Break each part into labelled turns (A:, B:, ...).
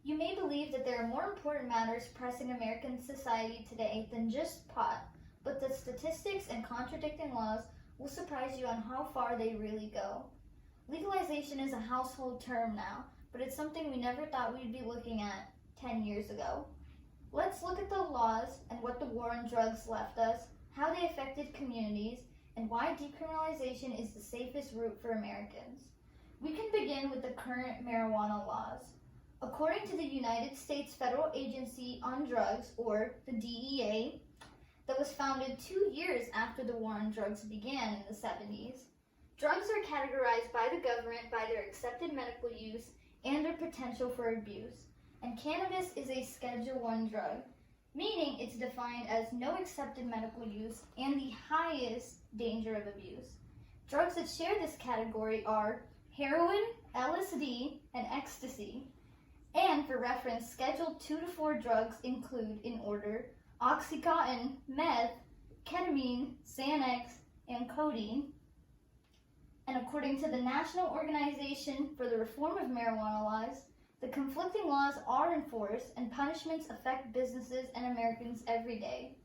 A: You may believe that there are more important matters pressing American society today than just pot, but the statistics and contradicting laws will surprise you on how far they really go. Legalization is a household term now, but it's something we never thought we'd be looking at 10 years ago. Let's look at the laws and what the war on drugs left us, how they affected communities, and why decriminalization is the safest route for Americans. We can begin with the current marijuana laws. According to the United States Federal Agency on Drugs, or the DEA, that was founded 2 years after the war on drugs began in the 70s, drugs are categorized by the government by their accepted medical use and their potential for abuse, and cannabis is a Schedule I drug, meaning it's defined as no accepted medical use and the highest danger of abuse. Drugs that share this category are heroin, LSD, and ecstasy. And for reference, Schedule 2 to 4 drugs include, in order, Oxycontin, meth, ketamine, Xanax, and codeine. And according to the National Organization for the Reform of Marijuana Laws, the conflicting laws are enforced and punishments affect businesses and Americans every day.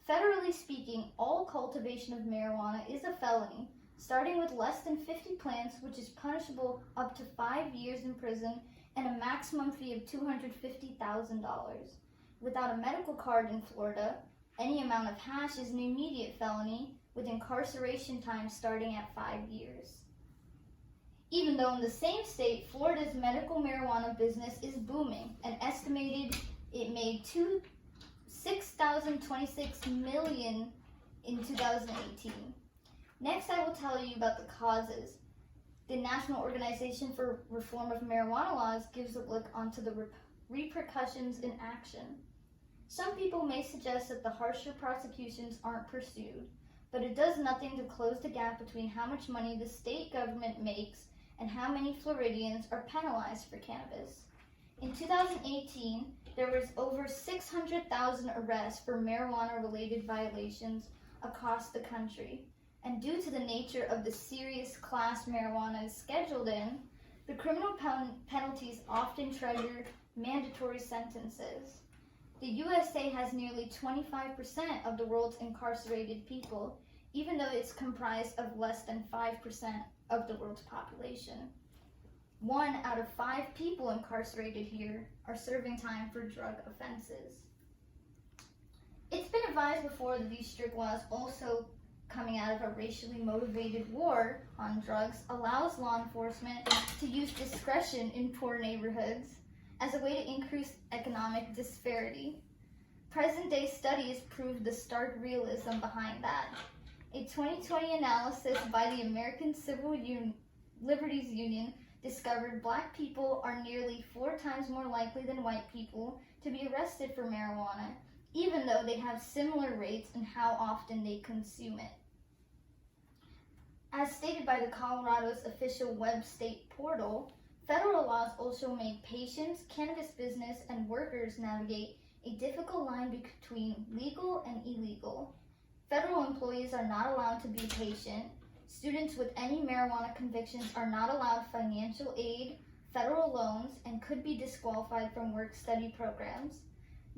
A: Federally speaking, all cultivation of marijuana is a felony, starting with less than 50 plants, which is punishable up to 5 years in prison and a maximum fee of $250,000. Without a medical card in Florida, any amount of hash is an immediate felony, with incarceration time starting at 5 years. Even though in the same state, Florida's medical marijuana business is booming, and estimated it made $6,026 million in 2018. Next, I will tell you about the causes. The National Organization for Reform of Marijuana Laws gives a look onto the repercussions in action. Some people may suggest that the harsher prosecutions aren't pursued, but it does nothing to close the gap between how much money the state government makes and how many Floridians are penalized for cannabis. In 2018, there was over 600,000 arrests for marijuana-related violations across the country. And due to the nature of the serious class marijuana is scheduled in, the criminal penalties often trigger mandatory sentences. The USA has nearly 25% of the world's incarcerated people, even though it's comprised of less than 5% of the world's population. 1 out of 5 people incarcerated here are serving time for drug offenses. It's been advised before that these strict laws, also coming out of a racially motivated war on drugs, allows law enforcement to use discretion in poor neighborhoods as a way to increase economic disparity. Present-day studies prove the stark realism behind that. A 2020 analysis by the American Civil Liberties Union discovered Black people are nearly 4 times more likely than white people to be arrested for marijuana, even though they have similar rates in how often they consume it. As stated by the Colorado's official web state portal, federal laws also make patients, cannabis business, and workers navigate a difficult line between legal and illegal. Federal employees are not allowed to be a patient. Students with any marijuana convictions are not allowed financial aid, federal loans, and could be disqualified from work-study programs.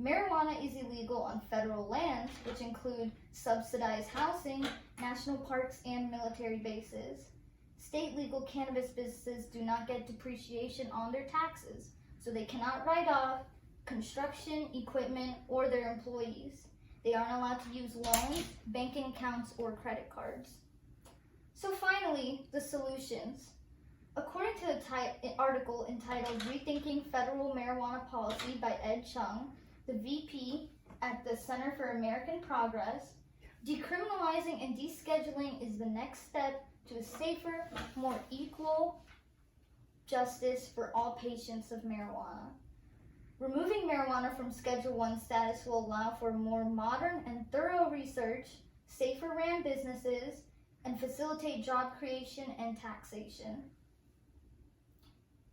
A: Marijuana is illegal on federal lands, which include subsidized housing, national parks, and military bases. State legal cannabis businesses do not get depreciation on their taxes, so they cannot write off construction, equipment, or their employees. They aren't allowed to use loans, banking accounts, or credit cards. So finally, the solutions. According to an article entitled Rethinking Federal Marijuana Policy by Ed Chung, the VP at the Center for American Progress, decriminalizing and descheduling is the next step to a safer, more equal justice for all patients of marijuana. Removing marijuana from Schedule I status will allow for more modern and thorough research, safer ran businesses, and facilitate job creation and taxation.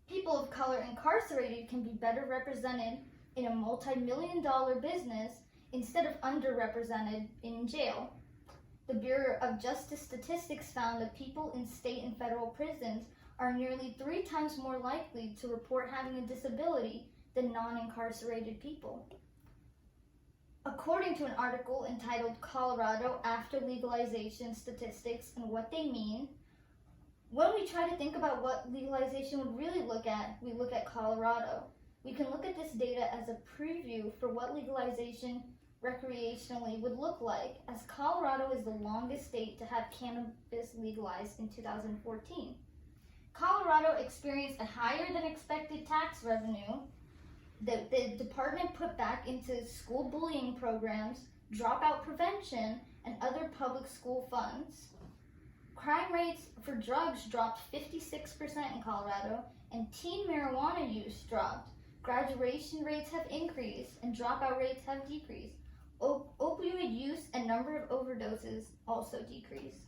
A: People of color incarcerated can be better represented in a multi-million-dollar business instead of underrepresented in jail. The Bureau of Justice Statistics found that people in state and federal prisons are nearly 3 times more likely to report having a disability than non-incarcerated people. According to an article entitled Colorado After Legalization Statistics and What They Mean, when we try to think about what legalization would really look at, we look at Colorado. We can look at this data as a preview for what legalization recreationally would look like, as Colorado is the longest state to have cannabis legalized in 2014. Colorado experienced a higher than expected tax revenue that the department put back into school bullying programs, dropout prevention, and other public school funds. Crime rates for drugs dropped 56% in Colorado, and teen marijuana use dropped. Graduation rates have increased, and dropout rates have decreased. Opioid use and number of overdoses also decreased.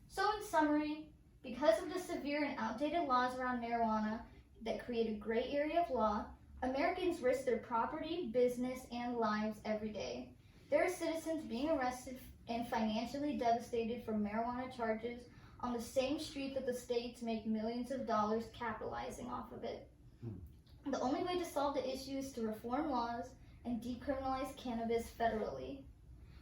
A: So in summary, because of the severe and outdated laws around marijuana that create a gray area of law, Americans risk their property, business, and lives every day. There are citizens being arrested and financially devastated from marijuana charges on the same street that the states make millions of dollars capitalizing off of it. The only way to solve the issue is to reform laws and decriminalize cannabis federally.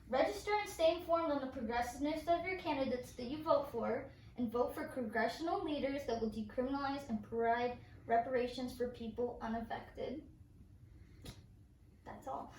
A: Register and stay informed on the progressiveness of your candidates that you vote for, and vote for congressional leaders that will decriminalize and provide reparations for people unaffected. That's all.